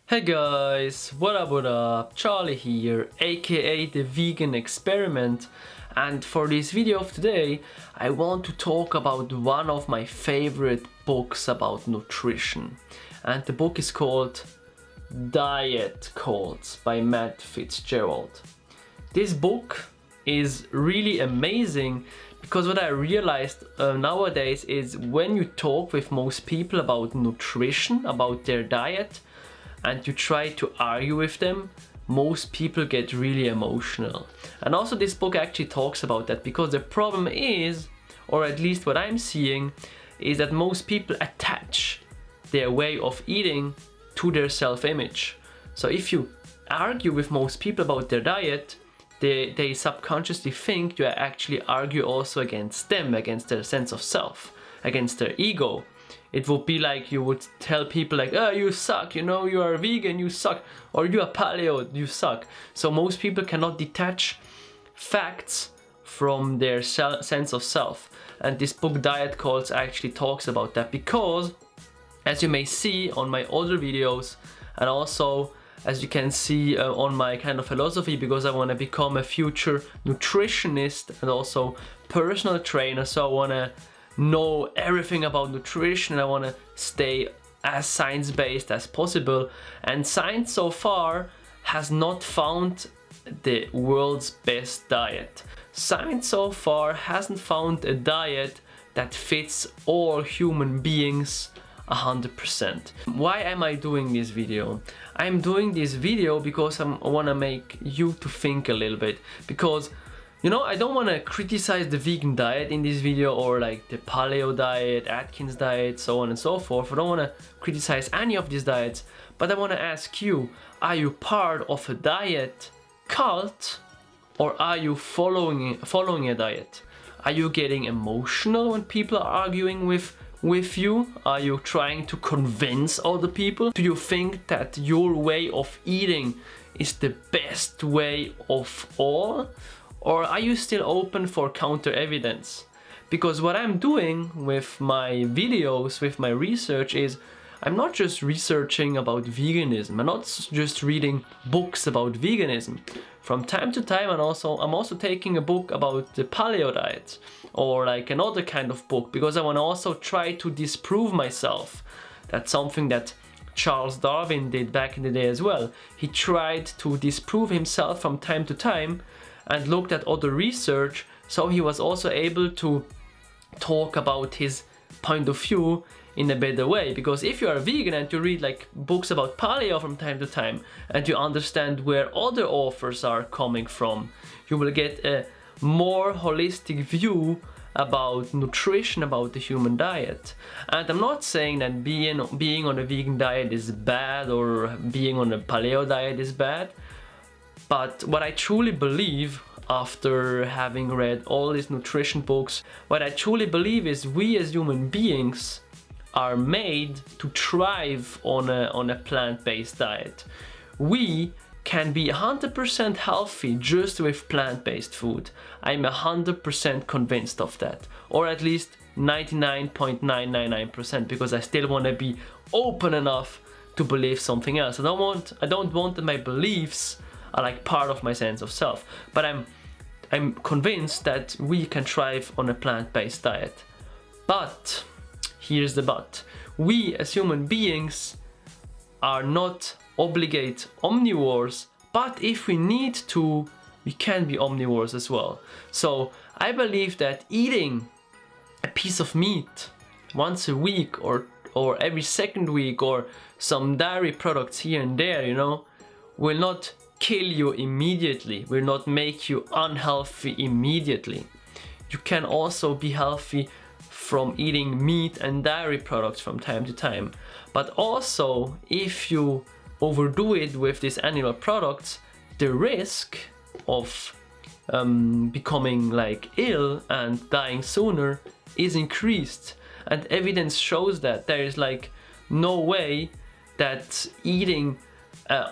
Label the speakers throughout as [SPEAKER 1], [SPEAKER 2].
[SPEAKER 1] Hey guys, what up, Charlie here, aka the Vegan Experiment, and for this video of today I want to talk about one of my favorite books about nutrition, and the book is called Diet Cults by Matt Fitzgerald. This book is really amazing because what I realized nowadays is when you talk with most people about nutrition, about their diet, and you try to argue with them, most people get really emotional. And also this book actually talks about that, because the problem is, or at least what I'm seeing, is that most people attach their way of eating to their self-image. So if you argue with most people about their diet, they subconsciously think you actually argue also against them, against their sense of self, against their ego. It would be like you would tell people like, oh, you suck, you know, you are a vegan, you suck, or you are paleo, you suck. So most people cannot detach facts from their sense of self. And this book, Diet Cults, actually talks about that, because as you may see on my other videos, and also as you can see on my kind of philosophy, because I want to become a future nutritionist and also personal trainer, so I want to know everything about nutrition and I want to stay as science-based as possible. And science so far has not found the world's best diet. Science so far hasn't found a diet that fits all human beings 100%. Why am I doing this video? I'm doing this video because I want to make you to think a little bit, because you know, I don't want to criticize the vegan diet in this video, or like the paleo diet, Atkins diet, so on and so forth. I don't want to criticize any of these diets, but I want to ask you, are you part of a diet cult, or are you following a diet? Are you getting emotional when people are arguing with you? Are you trying to convince other people? Do you think that your way of eating is the best way of all? Or are you still open for counter evidence? Because what I'm doing with my videos, with my research, is I'm not just researching about veganism. I'm not just reading books about veganism. From time to time, I'm also taking a book about the paleo diet, or like another kind of book, because I want to also try to disprove myself. That's something that Charles Darwin did back in the day as well. He tried to disprove himself from time to time and looked at other research, so he was also able to talk about his point of view in a better way. Because if you are a vegan and you read like books about paleo from time to time, and you understand where other authors are coming from, you will get a more holistic view about nutrition, about the human diet. And I'm not saying that being on a vegan diet is bad, or being on a paleo diet is bad. But what I truly believe, after having read all these nutrition books, what I truly believe is we as human beings are made to thrive on a plant-based diet. We can be 100% healthy just with plant-based food. I'm 100% convinced of that, or at least 99.999%, because I still want to be open enough to believe something else. I don't want that my beliefs are like part of my sense of self, but I'm convinced that we can thrive on a plant-based diet. But here's the but: we as human beings are not obligate omnivores, but if we need to, we can be omnivores as well. So I believe that eating a piece of meat once a week, or every second week, or some dairy products here and there, you know, will not kill you immediately, will not make you unhealthy immediately. You can also be healthy from eating meat and dairy products from time to time. But also, if you overdo it with these animal products, the risk of becoming like ill and dying sooner is increased. And evidence shows that there is like no way that eating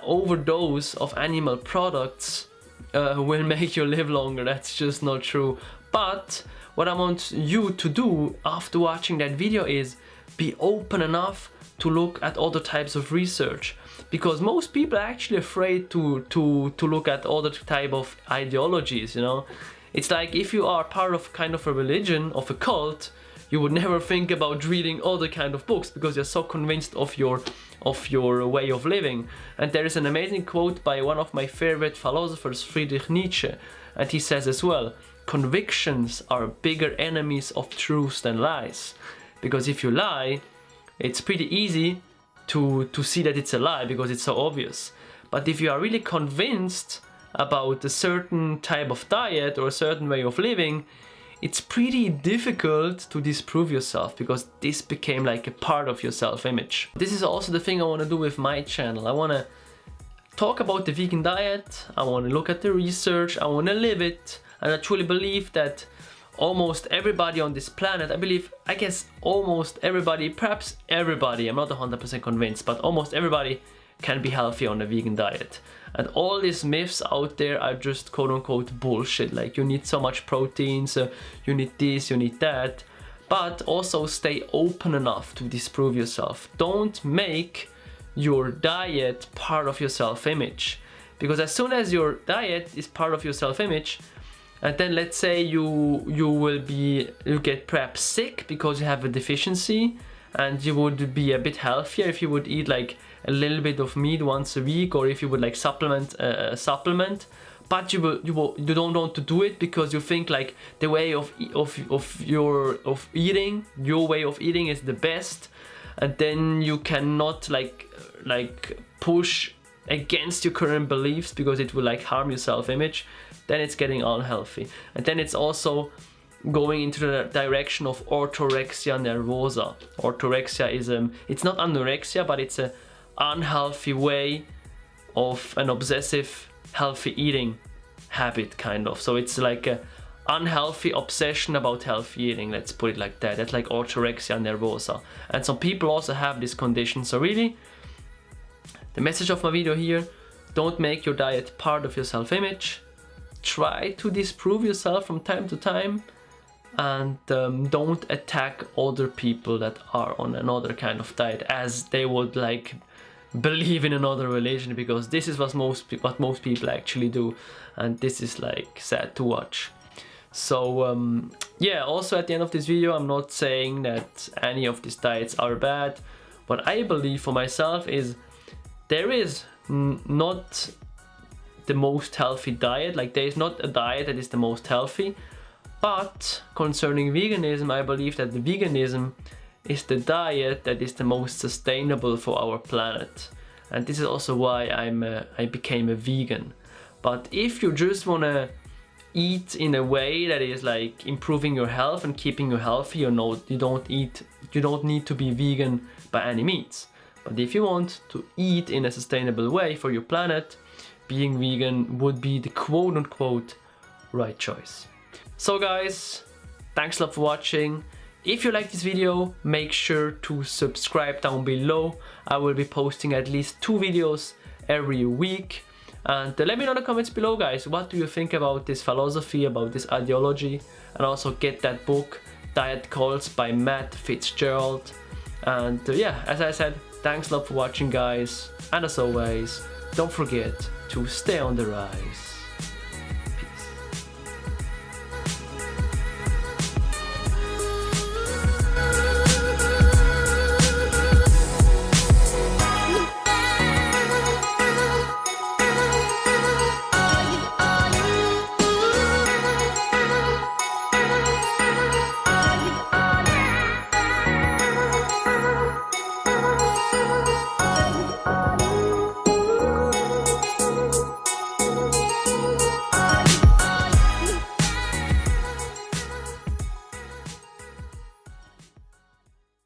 [SPEAKER 1] overdose of animal products will make you live longer. That's just not true. But what I want you to do after watching that video is be open enough to look at other types of research, because most people are actually afraid to look at other type of ideologies, you know. It's like if you are part of kind of a religion, of a cult, you would never think about reading other kind of books because you're so convinced of your way of living. And there is an amazing quote by one of my favorite philosophers, Friedrich Nietzsche, and he says as well, convictions are bigger enemies of truth than lies. Because if you lie, it's pretty easy to see that it's a lie because it's so obvious. But if you are really convinced about a certain type of diet or a certain way of living, it's pretty difficult to disprove yourself because this became like a part of your self-image. This is also the thing I want to do with my channel. I want to talk about the vegan diet, I want to look at the research, I want to live it, and I truly believe that almost everybody on this planet, I guess almost everybody, perhaps everybody, I'm not 100% convinced, but almost everybody can be healthy on a vegan diet. And all these myths out there are just quote-unquote bullshit, like you need so much protein, so you need this, you need that. But also stay open enough to disprove yourself. Don't make your diet part of your self-image, because as soon as your diet is part of your self-image, and then let's say you get perhaps sick because you have a deficiency, and you would be a bit healthier if you would eat like a little bit of meat once a week, or if you would like supplement, but you don't want to do it because you think like the way of eating, your way of eating is the best, and then you cannot like push against your current beliefs because it will like harm your self-image. Then it's getting unhealthy, and then it's also going into the direction of orthorexia nervosa. Orthorexia is it's not anorexia, but it's a unhealthy way of an obsessive healthy eating habit, kind of. So it's like a unhealthy obsession about healthy eating, let's put it like that. That's like orthorexia nervosa, and some people also have this condition. So really, the message of my video here: don't make your diet part of your self-image. Try to disprove yourself from time to time, and don't attack other people that are on another kind of diet as they would like believe in another religion, because this is what most people actually do, and this is like sad to watch. So yeah, also at the end of this video, I'm not saying that any of these diets are bad. What I believe for myself is there is not the most healthy diet, like there is not a diet that is the most healthy. But concerning veganism, I believe that the veganism is the diet that is the most sustainable for our planet. And this is also why I became a vegan. But if you just wanna eat in a way that is like improving your health and keeping you healthy, you don't need to be vegan by any means. But if you want to eat in a sustainable way for your planet, being vegan would be the quote-unquote right choice. So guys, thanks a lot for watching. If you like this video, make sure to subscribe down below. I will be posting at least 2 videos every week. And let me know in the comments below, guys, what do you think about this philosophy, about this ideology, and also get that book, Diet Cults by Matt Fitzgerald. And yeah, as I said, thanks a lot for watching, guys, and as always, don't forget to stay on the rise.